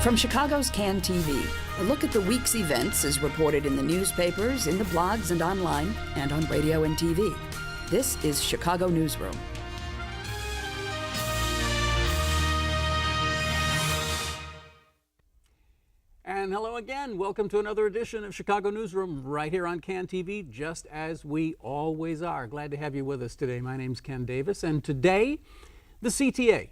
From Chicago's Can TV, a look at the week's events is reported in the newspapers, in the blogs and online, and on radio and TV. This is Chicago Newsroom. And hello again. Welcome to another edition of Chicago Newsroom right here on Can TV, just as we always are. Glad to have you with us today. My name's Ken Davis, and today, the CTA.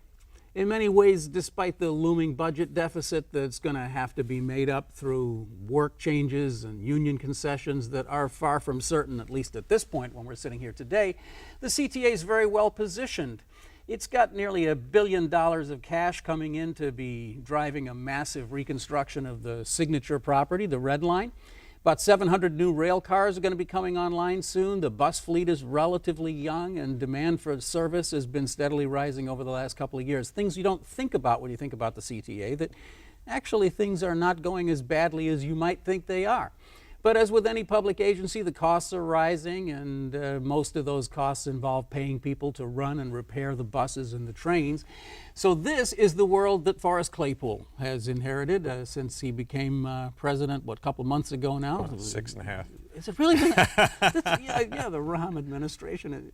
In many ways, despite the looming budget deficit that's going to have to be made up through work changes and union concessions that are far from certain, at least at this point when we're sitting here today, the CTA is very well positioned. It's got nearly $1 billion of cash coming in to be driving a massive reconstruction of the signature property, the Red Line. About 700 new rail cars are going to be coming online soon. The bus fleet is relatively young, and demand for service has been steadily rising over the last couple of years. Things you don't think about when you think about the CTA, that actually things are not going as badly as you might think they are. But as with any public agency, the costs are rising, and most of those costs involve paying people to run and repair the buses and the trains. So this is the world that Forrest Claypool has inherited since he became president, a couple months ago now? 6.5. Is it really been yeah, the Rahm administration.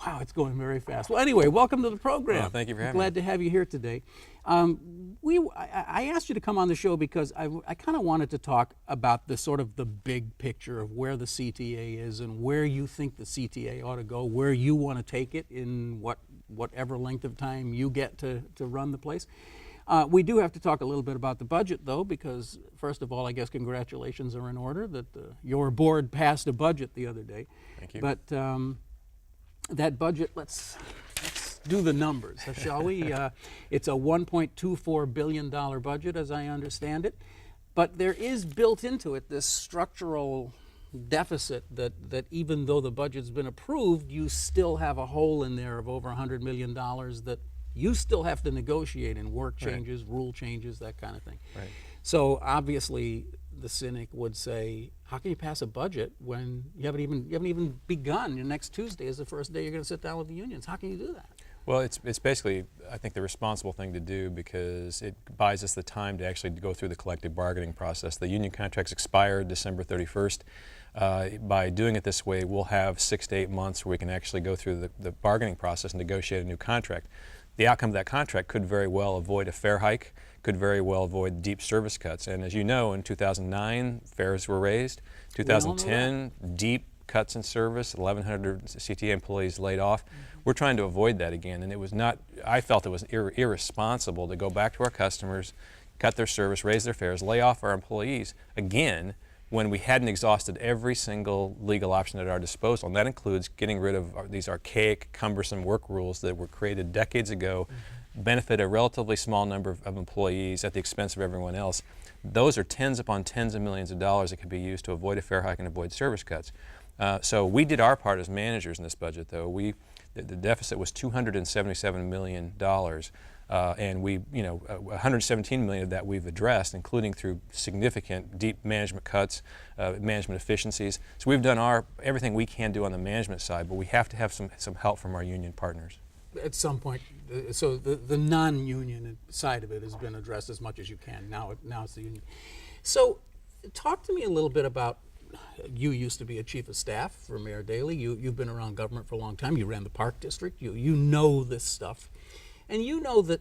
Wow, it's going very fast. Well, anyway, welcome to the program. Well, thank you for having me. Glad to have you here today. I asked you to come on the show because I kind of wanted to talk about the sort of the big picture of where the CTA is and where you think the CTA ought to go, where you want to take it in whatever length of time you get to run the place. We do have to talk a little bit about the budget, though, because first of all, I guess congratulations are in order that your board passed a budget the other day. Thank you. But that budget, let's do the numbers, shall we? It's a $1.24 billion budget, as I understand it. But there is built into it this structural deficit that even though the budget's been approved, you still have a hole in there of over $100 million that you still have to negotiate in work changes, rule changes, that kind of thing. Right. So obviously, the cynic would say, how can you pass a budget when you haven't even begun? Your next Tuesday is the first day you're going to sit down with the unions. How can you do that? Well, it's basically, I think, the responsible thing to do because it buys us the time to actually go through the collective bargaining process. The union contracts expired December 31st. By doing it this way, we'll have 6 to 8 months where we can actually go through the bargaining process and negotiate a new contract. The outcome of that contract could very well avoid a fare hike, could very well avoid deep service cuts. And as you know, in 2009, fares were raised. 2010, deep cuts in service, 1,100 CTA employees laid off. We're trying to avoid that again, and it was not, I felt it was irresponsible to go back to our customers, cut their service, raise their fares, lay off our employees again when we hadn't exhausted every single legal option at our disposal. And that includes getting rid of these archaic, cumbersome work rules that were created decades ago, benefit a relatively small number of employees at the expense of everyone else. Those are tens upon tens of millions of dollars that could be used to avoid a fare hike and avoid service cuts. So we did our part as managers in this budget, though. The deficit was $277 million. And we, $117 million of that we've addressed, including through significant deep management cuts, management efficiencies. So we've done everything we can do on the management side, but we have to have some help from our union partners. At some point, so the non-union side of it has been addressed as much as you can. Now it's the union. So talk to me a little bit about, you used to be a chief of staff for Mayor Daley. You've been around government for a long time. You ran the Park District. You know this stuff. And you know that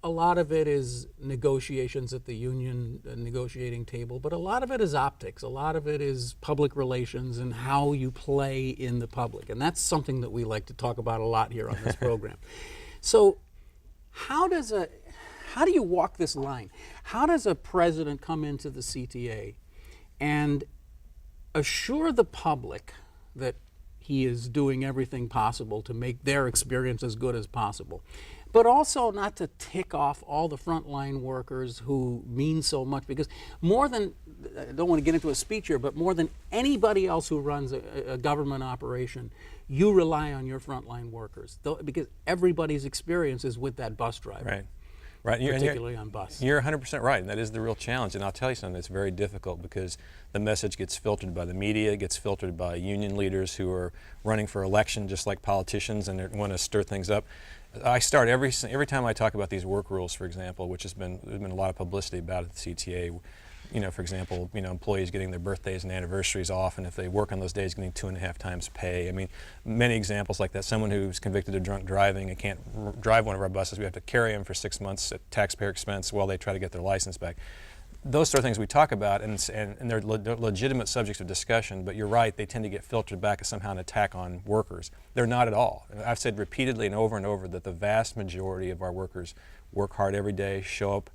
a lot of it is negotiations at the union negotiating table, but a lot of it is optics. A lot of it is public relations and how you play in the public. And that's something that we like to talk about a lot here on this program. So how do you walk this line? How does a president come into the CTA and assure the public that he is doing everything possible to make their experience as good as possible, but also not to tick off all the frontline workers who mean so much? Because more than, I don't want to get into a speech here, but more than anybody else who runs a government operation, you rely on your frontline workers, because everybody's experience is with that bus driver. Right. Right, particularly on bus. You're 100% right, and that is the real challenge. And I'll tell you something that's very difficult because the message gets filtered by the media, gets filtered by union leaders who are running for election just like politicians and they want to stir things up. I start every time I talk about these work rules, for example, which there's been a lot of publicity about at the CTA. For example, employees getting their birthdays and anniversaries off, and if they work on those days, getting 2.5 times pay. I mean, many examples like that. Someone who's convicted of drunk driving and can't drive one of our buses, we have to carry them for 6 months at taxpayer expense while they try to get their license back. Those sort of things we talk about, and they're legitimate subjects of discussion, but you're right, they tend to get filtered back as somehow an attack on workers. They're not at all. I've said repeatedly and over that the vast majority of our workers work hard every day, show up,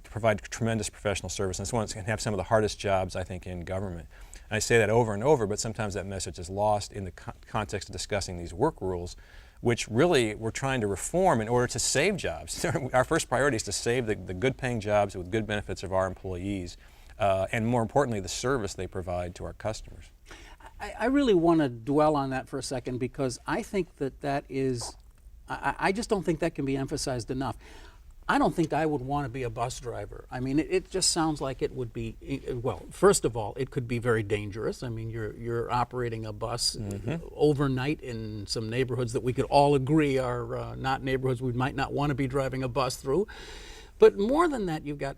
provide tremendous professional service, and someone can have some of the hardest jobs, I think, in government. And I say that over and over, but sometimes that message is lost in the context of discussing these work rules, which really we're trying to reform in order to save jobs. Our first priority is to save the good-paying jobs with good benefits of our employees, and more importantly, the service they provide to our customers. I really want to dwell on that for a second because I think that is, I just don't think that can be emphasized enough. I don't think I would want to be a bus driver. I mean, it just sounds like it would be, well, first of all, it could be very dangerous. I mean, you're operating a bus overnight in some neighborhoods that we could all agree are not neighborhoods we might not want to be driving a bus through. But more than that, you've got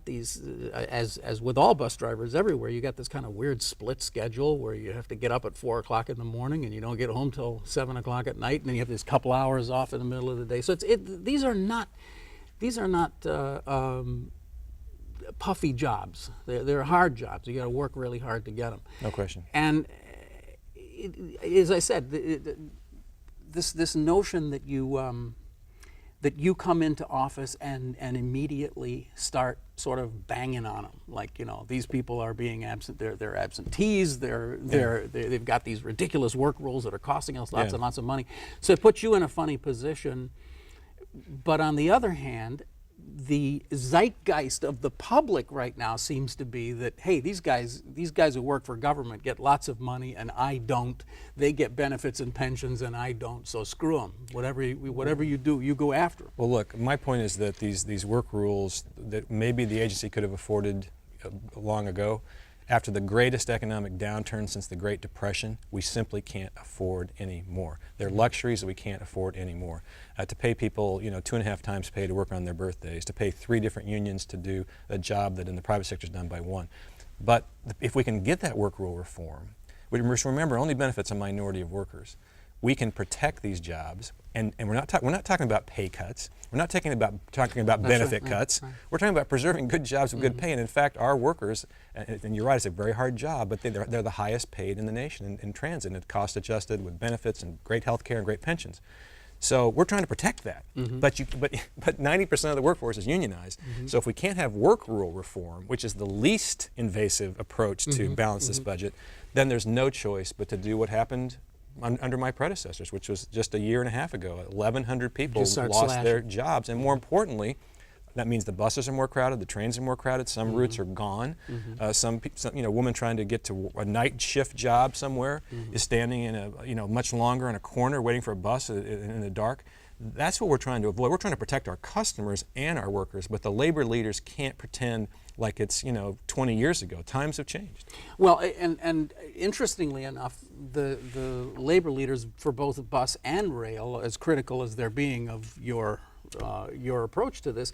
these, as with all bus drivers everywhere, you got this kind of weird split schedule where you have to get up at 4 o'clock in the morning and you don't get home till 7 o'clock at night, and then you have this couple hours off in the middle of the day. So these are not puffy jobs. They're hard jobs. You got to work really hard to get them. No question. And as I said, this notion that you come into office and immediately start sort of banging on them, like these people are being absent. They're absentees. They've got these ridiculous work rules that are costing us lots and lots of money. So it puts you in a funny position. But on the other hand, the zeitgeist of the public right now seems to be that, hey, these guys who work for government get lots of money and I don't. They get benefits and pensions and I don't. So screw them. Whatever you do, you go after them. Well, look, my point is that these work rules that maybe the agency could have afforded long ago, after the greatest economic downturn since the Great Depression, we simply can't afford any more. They're luxuries that we can't afford anymore. To pay people, 2.5 times pay to work on their birthdays, to pay 3 different unions to do a job that in the private sector is done by 1. But if we can get that work rule reform, which remember only benefits a minority of workers, we can protect these jobs, and we're not talking about pay cuts. We're not talking about benefit cuts. Right. We're talking about preserving good jobs with good pay. And in fact, our workers, and you're right, it's a very hard job, but they're the highest paid in the nation in transit, and cost adjusted with benefits and great health care and great pensions. So we're trying to protect that. But 90% of the workforce is unionized. So if we can't have work rule reform, which is the least invasive approach to balance this budget, then there's no choice but to do what happened under my predecessors, which was just a year and a half ago. 1,100 people lost their jobs, and more importantly, that means the buses are more crowded, the trains are more crowded, some routes are gone. Some woman trying to get to a night shift job somewhere is standing in a much longer in a corner waiting for a bus in the dark. That's what we're trying to avoid. We're trying to protect our customers and our workers, but the labor leaders can't pretend like it's 20 years ago. Times have changed. Well, and interestingly enough, the labor leaders for both bus and rail, as critical as they're being of your approach to this,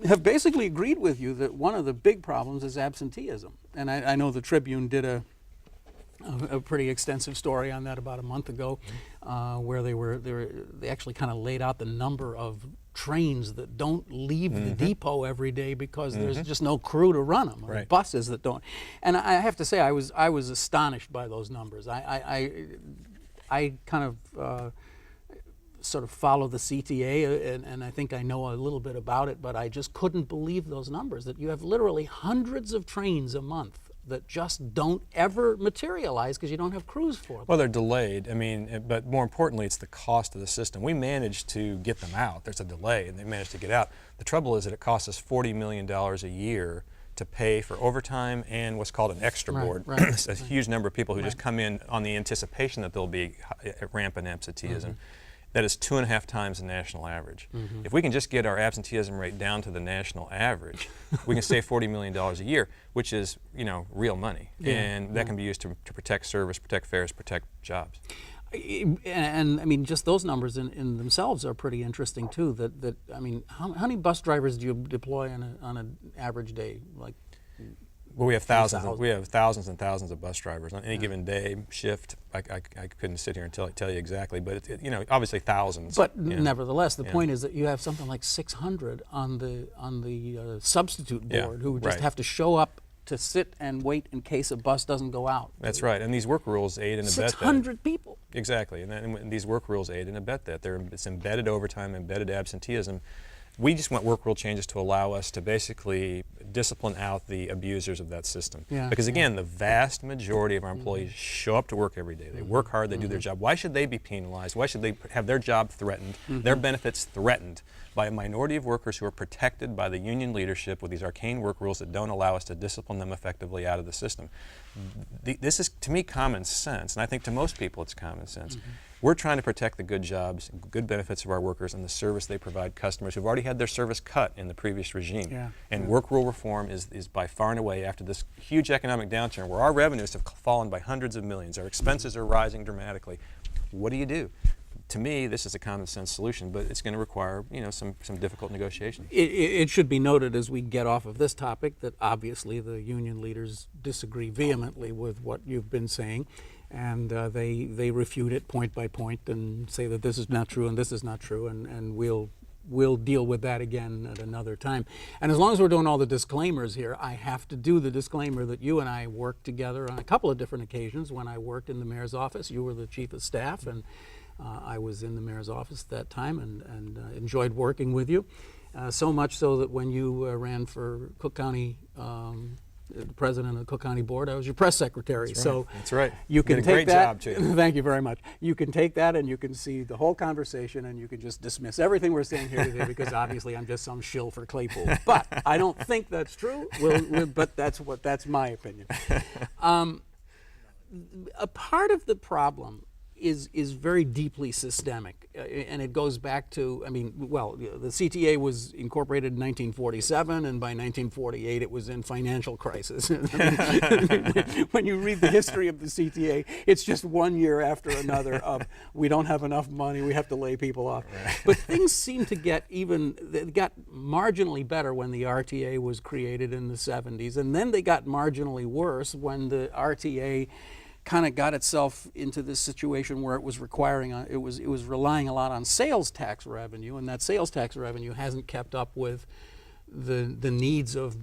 have basically agreed with you that one of the big problems is absenteeism. And I know the Tribune did a pretty extensive story on that about a month ago, where they actually kind of laid out the number of trains that don't leave the depot every day because there's just no crew to run them, or buses that don't. And I have to say, I was astonished by those numbers. I kind of sort of follow the CTA, and I think I know a little bit about it, but I just couldn't believe those numbers, that you have literally hundreds of trains a month that just don't ever materialize because you don't have crews for them. Well, they're delayed. I mean, but more importantly, it's the cost of the system. We managed to get them out. There's a delay, and they managed to get out. The trouble is that it costs us $40 million a year to pay for overtime and what's called an extra board. It's a huge number of people who just come in on the anticipation that there'll be rampant absenteeism. that is 2.5 times the national average. If we can just get our absenteeism rate down to the national average, we can save $40 million a year, which is, real money. And that can be used to protect service, protect fares, protect jobs. And I mean, just those numbers in themselves are pretty interesting too. That I mean, how many bus drivers do you deploy on an average day? Like, well, we have thousands. We have thousands and thousands of bus drivers on any given day, shift. I couldn't sit here and tell you exactly, but obviously thousands. But nevertheless, the point is that you have something like 600 on the substitute board who just have to show up to sit and wait in case a bus doesn't go out. That's right, and these work rules aid and abet that. 600 people. Exactly, and these work rules aid and abet that. It's embedded overtime, embedded absenteeism. We just want work rule changes to allow us to basically discipline out the abusers of that system. Because again, the vast majority of our employees show up to work every day. They work hard, they do their job. Why should they be penalized? Why should they have their job threatened, their benefits threatened by a minority of workers who are protected by the union leadership with these arcane work rules that don't allow us to discipline them effectively out of the system? This is, to me, common sense, and I think to most people it's common sense. We're trying to protect the good jobs, good benefits of our workers, and the service they provide customers who've already had their service cut in the previous regime. And work rule reform is by far and away, after this huge economic downturn where our revenues have fallen by hundreds of millions, our expenses are rising dramatically. What do you do? To me, this is a common sense solution, but it's going to require, some difficult negotiation. It should be noted as we get off of this topic that obviously the union leaders disagree vehemently with what you've been saying, and they refute it point by point and say that this is not true and this is not true, and we'll deal with that again at another time. And as long as we're doing all the disclaimers here, I have to do the disclaimer that you and I worked together on a couple of different occasions. When I worked in the mayor's office, you were the chief of staff, and I was in the mayor's office at that time and enjoyed working with you. So much so that when you ran for Cook County, the president of the Cook County Board, I was your press secretary. That's right. So that's right. You can did a take great that. job, too. Thank you very much. You can take that and you can see the whole conversation and you can just dismiss everything we're saying here today because obviously I'm just some shill for Claypool. But I don't think that's true. But that's my opinion. A part of the problem is very deeply systemic, and it goes back to, the CTA was incorporated in 1947, and by 1948 it was in financial crisis. When you read the history of the CTA, it's just one year after another of we don't have enough money, we have to lay people off. Right. But things seem to they got marginally better when the RTA was created in the 70s, and then they got marginally worse when the RTA kind of got itself into this situation where it was relying a lot on sales tax revenue, and that sales tax revenue hasn't kept up with the needs of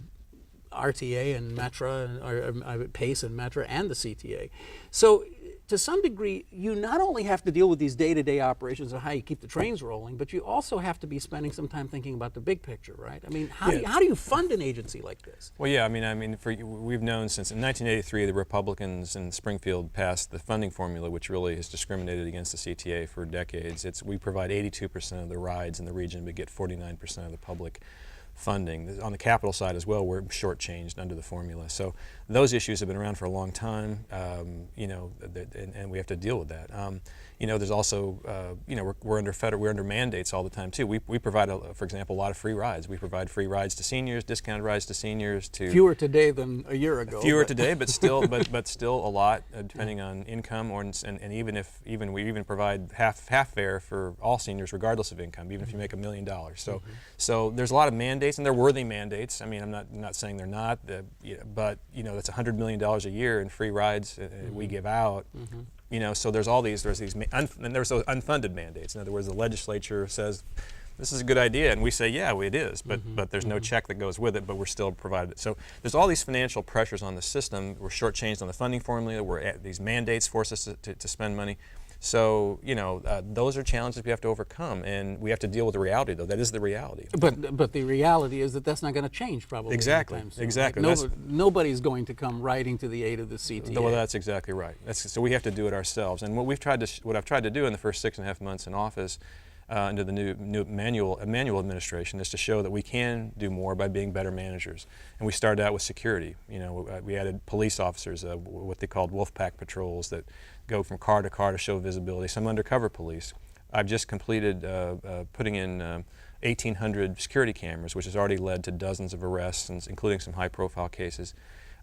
RTA and Metra, or PACE and Metra and the CTA. So to some degree, you not only have to deal with these day-to-day operations of how you keep the trains rolling, but you also have to be spending some time thinking about the big picture, right? I mean, how do you fund an agency like this? Well, yeah, we've known since in 1983 the Republicans in Springfield passed the funding formula, which really has discriminated against the CTA for decades. We provide 82% of the rides in the region, but get 49% of the public funding. On the capital side as well, we're shortchanged under the formula. So those issues have been around for a long time, and we have to deal with that. There's also, we're under mandates all the time too. We provide, for example, a lot of free rides. We provide free rides to seniors, discounted rides to seniors. Fewer today than a year ago. Fewer today, but still a lot, depending on income, and even we provide half fare for all seniors, regardless of income, even if you make $1 million. So there's a lot of mandates, and they're worthy mandates. I'm not saying they're not, but that's $100 million a year in free rides we give out. So there's those unfunded mandates. In other words, the legislature says this is a good idea, and we say, yeah, it is, but there's no check that goes with it, but we're still provided. So there's all these financial pressures on the system. We're shortchanged on the funding formula. These mandates force us to spend money. So, those are challenges we have to overcome, and we have to deal with the reality, though. That is the reality. But the reality is that that's not going to change probably. Exactly. Exactly. Like nobody's going to come riding to the aid of the CTA. Well, that's exactly right. So we have to do it ourselves. And what I've tried to do in the first 6.5 months in office under the new manual administration is to show that we can do more by being better managers. And we started out with security. We added police officers, what they called wolf pack patrols that go from car to show visibility, some undercover police. I've just completed putting in 1,800 security cameras, which has already led to dozens of arrests, including some high-profile cases.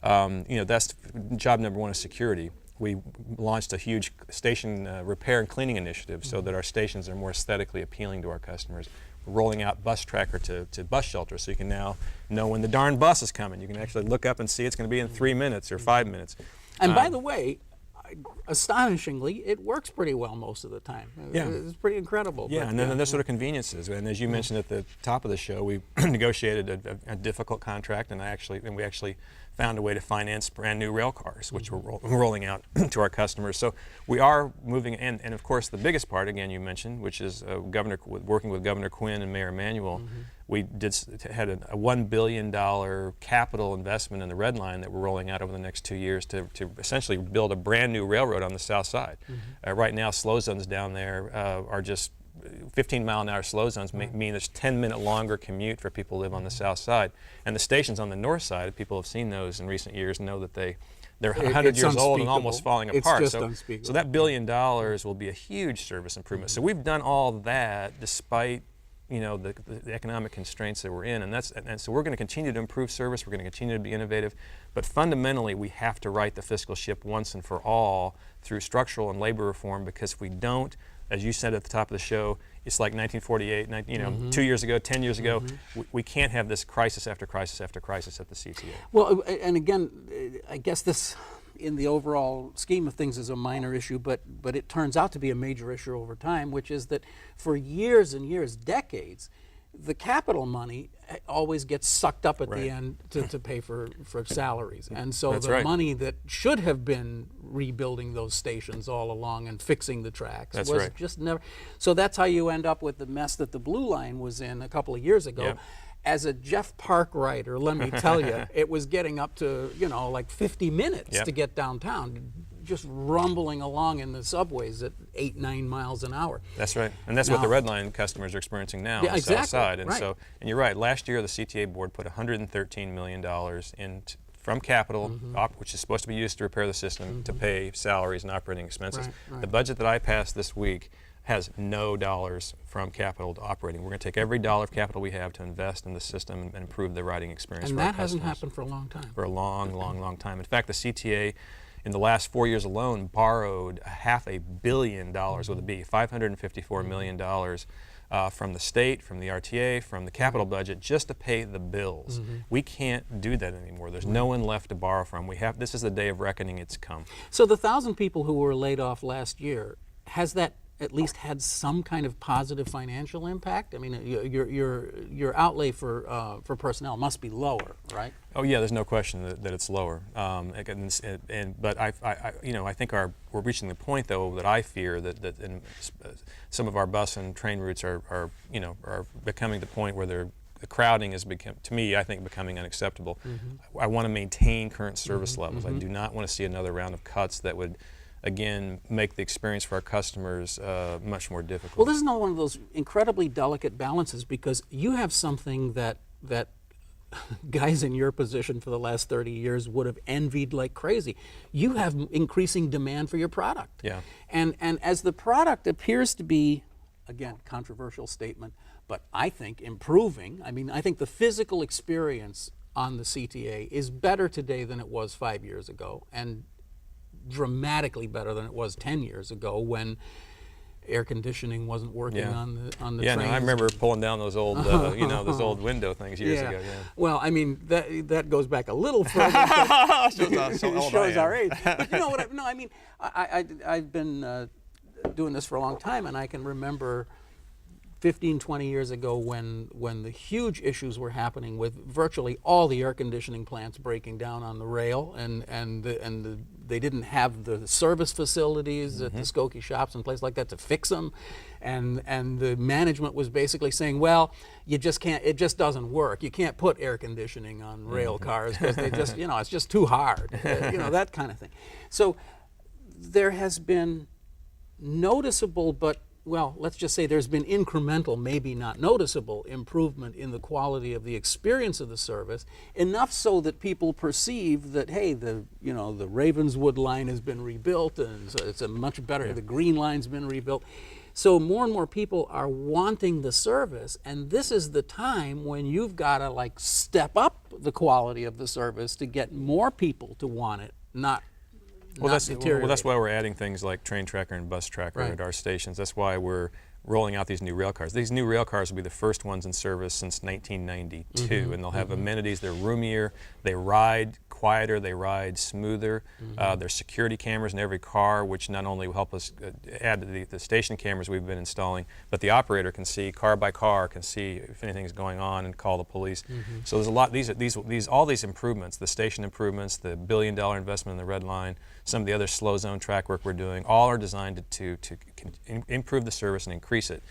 That's job number one is security. We launched a huge station repair and cleaning initiative so that our stations are more aesthetically appealing to our customers. We're rolling out bus tracker to bus shelters, so you can now know when the darn bus is coming. You can actually look up and see it's going to be in 3 minutes or 5 minutes. And by the way, astonishingly, it works pretty well most of the time. Yeah. It's pretty incredible. Yeah, and then there's sort of conveniences. And as you mentioned at the top of the show, we negotiated a difficult contract, and we actually found a way to finance brand new rail cars, which we're rolling out to our customers. So we are moving, and of course the biggest part, again, you mentioned, which is working with Governor Quinn and Mayor Emanuel. We had a $1 billion capital investment in the Red Line that we're rolling out over the next 2 years to essentially build a brand new railroad on the south side. Right now, slow zones down there are just 15-mile-an-hour slow zones mean there's 10-minute longer commute for people who live on the south side. And the stations on the north side, if people have seen those in recent years, know that they're 100 years old and almost falling apart. It's just unspeakable. So that $1 billion will be a huge service improvement. So we've done all that despite the economic constraints that we're in, and so we're going to continue to improve service. We're going to continue to be innovative, but fundamentally we have to right the fiscal ship once and for all through structural and labor reform, because if we don't, as you said at the top of the show, it's like 1948, 2 years ago, 10 years ago. We can't have this crisis after crisis after crisis at the CTA. Well, and again, I guess this, in the overall scheme of things, is a minor issue, but it turns out to be a major issue over time, which is that for years and years, decades, the capital money always gets sucked up at the end to pay for salaries. And so money that should have been rebuilding those stations all along and fixing the tracks was just never. So that's how you end up with the mess that the Blue Line was in a couple of years ago. Yep. As a Jeff Park rider, let me tell you, it was getting up to, like 50 minutes to get downtown, just rumbling along in the subways at 8-9 miles an hour. That's right, and that's what the Red Line customers are experiencing now on the south side. And so, and you're right. Last year, the CTA board put $113 million in from capital, which is supposed to be used to repair the system, to pay salaries and operating expenses. The budget that I passed this week has no dollars from capital to operating. We're going to take every dollar of capital we have to invest in the system and improve the riding experience for our customers. And that hasn't happened for a long time. For a long, long, long time. In fact, the CTA, in the last 4 years alone, borrowed $500 million with a B, $554 million from the state, from the RTA, from the capital budget, just to pay the bills. We can't do that anymore. There's no one left to borrow from. This is the day of reckoning. It's come. So the 1,000 people who were laid off last year, has that at least had some kind of positive financial impact? I mean, your outlay for personnel must be lower, right? Oh yeah, there's no question that it's lower. But I think we're reaching the point though that I fear that some of our bus and train routes are becoming the point where the crowding has become, to me, I think, becoming unacceptable. I want to maintain current service levels. I do not want to see another round of cuts that would, again, make the experience for our customers much more difficult. Well, this is not one of those incredibly delicate balances, because you have something that guys in your position for the last 30 years would have envied like crazy. You have increasing demand for your product. Yeah. And as the product appears to be, again, controversial statement, but I think improving. I mean, I think the physical experience on the CTA is better today than it was 5 years ago, and dramatically better than it was 10 years ago when air conditioning wasn't working on the trains. Yeah, no, I remember pulling down those old those old window things years ago. Yeah. Well, I mean that goes back a little further. But it shows our age. But you know what? I've been doing this for a long time, and I can remember 15, 20 years ago when the huge issues were happening with virtually all the air conditioning plants breaking down on the rail, and they didn't have the service facilities at the Skokie shops and places like that to fix them, and the management was basically saying, well, you just can't, it just doesn't work. You can't put air conditioning on rail cars because they just, it's just too hard, that kind of thing. So there has been noticeable, but well, let's just say there's been incremental, maybe not noticeable, improvement in the quality of the experience of the service, enough so that people perceive that, hey, the Ravenswood line has been rebuilt, and so it's a much better, the Green Line's been rebuilt. So more and more people are wanting the service, and this is the time when you've got to like step up the quality of the service to get more people to want it, not deteriorate. Well, that's why we're adding things like Train Tracker and Bus Tracker at our stations. That's why we're rolling out these new rail cars. These new rail cars will be the first ones in service since 1992, and they'll have amenities. They're roomier, they ride quieter, they ride smoother. There's security cameras in every car, which not only will help us add to the station cameras we've been installing, but the operator can see car by car, can see if anything's going on and call the police. So there's a lot. All these improvements, the station improvements, the $1 billion investment in the Red Line, some of the other slow zone track work we're doing, all are designed to improve the service and increase it.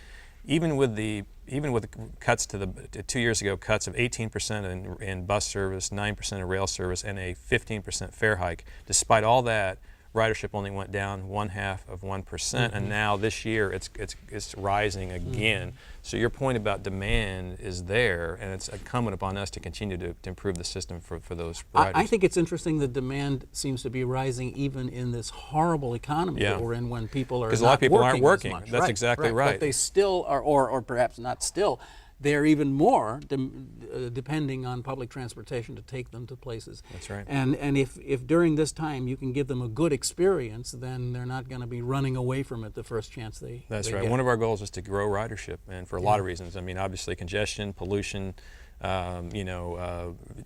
Even with cuts to 2 years ago, cuts of 18% in bus service, 9% in rail service, and a 15% fare hike. Despite all that, ridership only went down 0.5%, and now this year it's rising again. So your point about demand is there, and it's incumbent upon us to continue to improve the system for those riders. I think it's interesting the demand seems to be rising even in this horrible economy that we're in, when people are because a lot of people aren't working. As much. That's exactly right. But they still are, or perhaps not still. They're even more depending on public transportation to take them to places. That's right. And if during this time you can give them a good experience, then they're not going to be running away from it the first chance they That's they right. get. One of our goals is to grow ridership, and for a lot of reasons. I mean, obviously congestion, pollution,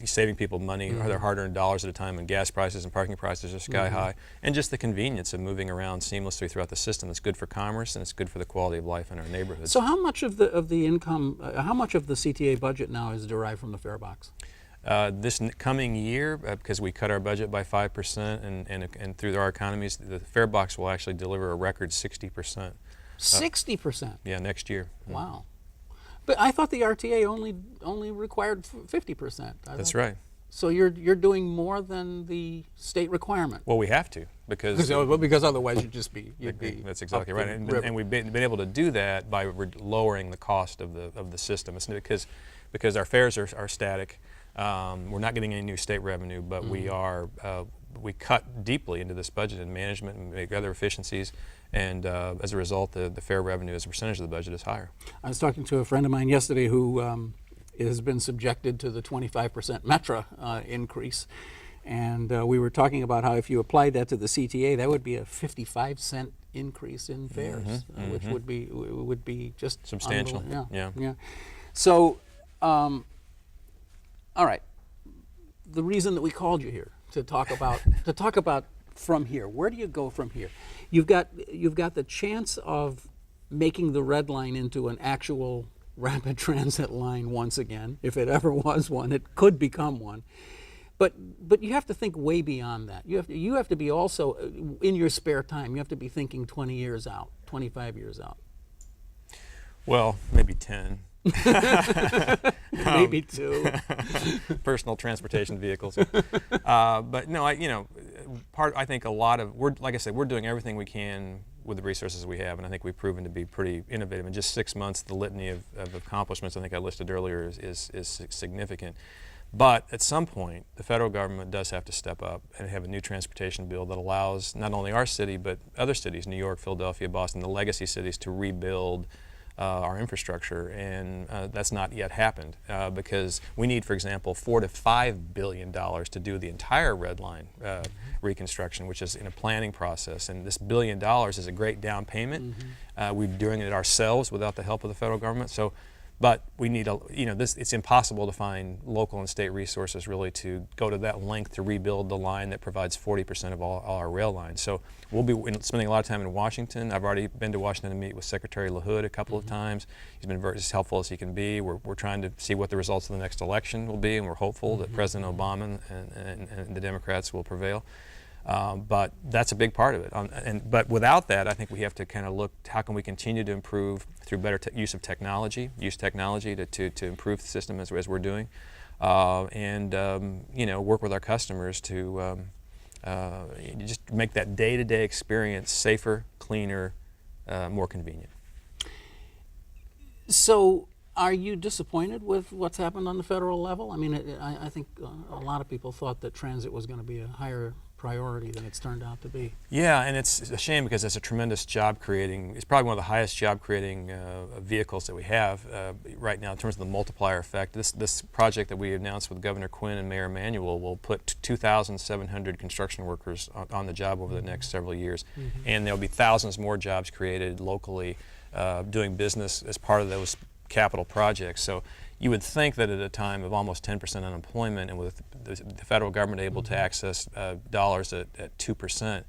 saving people money, their hard-earned dollars at a time when gas prices and parking prices are sky high, and just the convenience of moving around seamlessly throughout the system. It's good for commerce, and it's good for the quality of life in our neighborhoods. So how much of the income, how much of the CTA budget now is derived from the fare box? This coming year, because we cut our budget by 5%, and through our economies, the fare box will actually deliver a record 60%. 60%? Yeah, next year. Wow. But I thought the RTA only required 50%. That's right. So you're doing more than the state requirement. Well, we have to, because otherwise you'd be that's exactly right. And we've been able to do that by lowering the cost of the system. It's because our fares are static. We're not getting any new state revenue, but we cut deeply into this budget and management and make other efficiencies. And as a result, the fare revenue as a percentage of the budget is higher. I was talking to a friend of mine yesterday who has been subjected to the 25% Metra increase. And we were talking about how if you applied that to the CTA, that would be a 55-cent increase in fares, which would be just substantial. Yeah. So, all right. The reason that we called you here to talk about from here. Where do you go from here? You've got the chance of making the Red Line into an actual rapid transit line once again. If it ever was one, it could become one. But you have to think way beyond that. You have to be also, in your spare time, you have to be thinking 20 years out, 25 years out. Well, maybe 10. Maybe 2. Personal transportation vehicles. But no, I think a lot of, like I said, we're doing everything we can with the resources we have, and I think we've proven to be pretty innovative. In just 6 months, the litany of accomplishments I think I listed earlier is significant. But at some point, the federal government does have to step up and have a new transportation bill that allows not only our city, but other cities, New York, Philadelphia, Boston, the legacy cities, to rebuild our infrastructure, and that's not yet happened because we need, for example, $4 to $5 billion to do the entire Red Line reconstruction, which is in a planning process. And this $1 billion is a great down payment. We're doing it ourselves without the help of the federal government. So, but we need it's impossible to find local and state resources really to go to that length to rebuild the line that provides 40% of all our rail lines. So we'll be spending a lot of time in Washington. I've already been to Washington to meet with Secretary LaHood a couple of times. He's been as helpful as he can be. We're trying to see what the results of the next election will be, and we're hopeful that President Obama and the Democrats will prevail. But that's a big part of it. But without that, I think we have to kind of look, how can we continue to improve through better use of technology, to improve the system as we're doing, and work with our customers to just make that day-to-day experience safer, cleaner, more convenient. So, are you disappointed with what's happened on the federal level? I mean, I think a lot of people thought that transit was going to be a higher priority than it's turned out to be. Yeah, and it's a shame because it's a tremendous job creating. It's probably one of the highest job creating vehicles that we have right now in terms of the multiplier effect. This project that we announced with Governor Quinn and Mayor Emanuel will put 2,700 construction workers on the job over the next several years, and there'll be thousands more jobs created locally doing business as part of those capital projects. So you would think that at a time of almost 10% unemployment and with the federal government able to access dollars at 2%,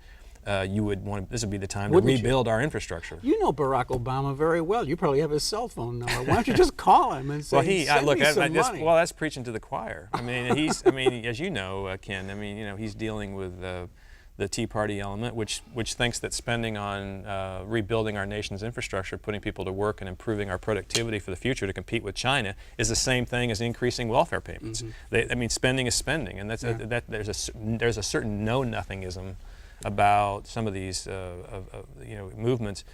you would want this would be the time to rebuild our infrastructure. You know Barack Obama very well. You probably have his cell phone number. Why don't you just call him and say, money? Well, that's preaching to the choir. I mean, as you know, Ken, he's dealing with the Tea Party element, which thinks that spending on rebuilding our nation's infrastructure, putting people to work and improving our productivity for the future to compete with China is the same thing as increasing welfare payments. Spending is spending, and there's a certain know-nothingism about some of these movements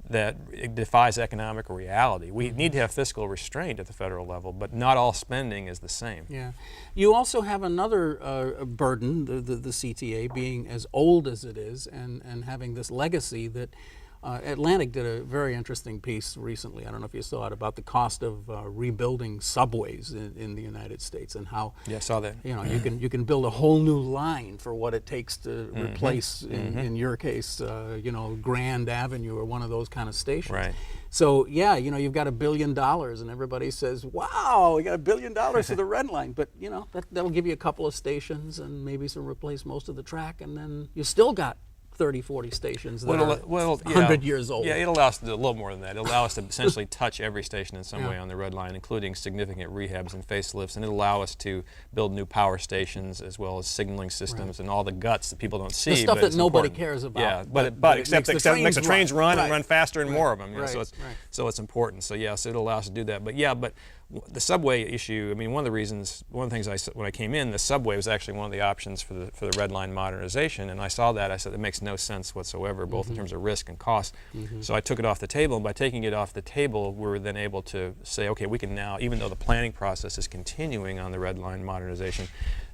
that it defies economic reality. We need to have fiscal restraint at the federal level, but not all spending is the same. Yeah. You also have another burden, the CTA, being as old as it is and having this legacy that Atlantic did a very interesting piece recently. I don't know if you saw it, about the cost of rebuilding subways in the United States and how I saw that. You can build a whole new line for what it takes to replace, in your case, Grand Avenue or one of those kind of stations. Right. So yeah, you've got $1 billion, and everybody says, "Wow, we got $1 billion for the Red Line." But that'll give you a couple of stations and maybe replace most of the track, and then you still got 30, 40 stations that are 100 years old. Yeah, it'll allow us to do a little more than that. It'll allow us to essentially touch every station in some way on the Red Line, including significant rehabs and facelifts, and it'll allow us to build new power stations as well as signaling systems and all the guts that people don't see. The stuff that nobody cares about. Yeah, but except it makes the trains run and run faster and more of them. So it's important. So yes, it'll allow us to do that. But the subway issue, one of the things when I came in, the subway was actually one of the options for the Red Line modernization, and I saw that, I said it makes no sense whatsoever, both in terms of risk and cost. So I took it off the table, and by taking it off the table, we were then able to say, okay, we can now, even though the planning process is continuing on the Red Line modernization,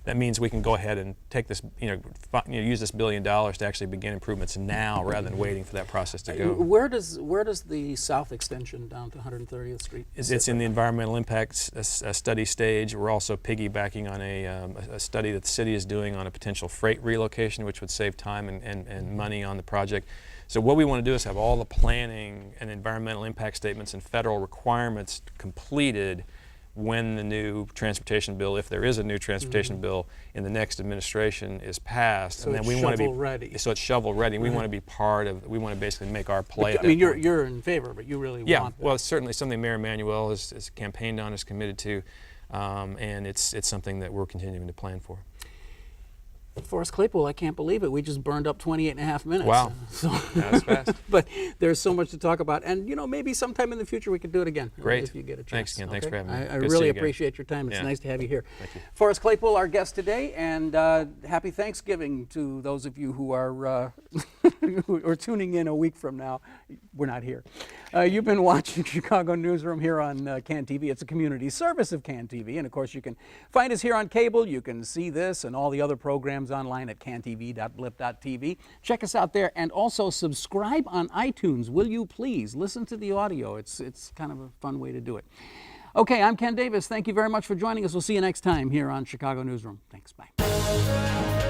that means we can go ahead and take this, use this $1 billion to actually begin improvements now rather than waiting for that process to go. Where does the south extension down to 130th Street? It's in the environmental impacts study stage. We're also piggybacking on a study that the city is doing on a potential freight relocation, which would save time and money on the project. So what we want to do is have all the planning and environmental impact statements and federal requirements completed when the new transportation bill, if there is a new transportation bill in the next administration, is passed. So it's shovel-ready. So it's shovel-ready. We want to be part of, we want to basically make our play. You're in favor, but you really want that. Well, it's certainly something Mayor Emanuel has campaigned on, is committed to, and it's something that we're continuing to plan for. Forrest Claypool, I can't believe it. We just burned up 28.5 minutes. Wow. That's fast. But there's so much to talk about. And, maybe sometime in the future we could do it again. Great. If you get a chance. Thanks, Ken. Thanks for having me. I really appreciate your time. It's nice to have you here. Thank you. Forrest Claypool, our guest today. And happy Thanksgiving to those of you who are who are tuning in a week from now. We're not here. You've been watching Chicago Newsroom here on CAN TV. It's a community service of CAN TV. And, of course, you can find us here on cable. You can see this and all the other programs online at cantv.blip.tv. Check us out there, and also subscribe on iTunes, will you please? Listen to the audio. It's kind of a fun way to do it. Okay, I'm Ken Davis. Thank you very much for joining us. We'll see you next time here on Chicago Newsroom. Thanks. Bye.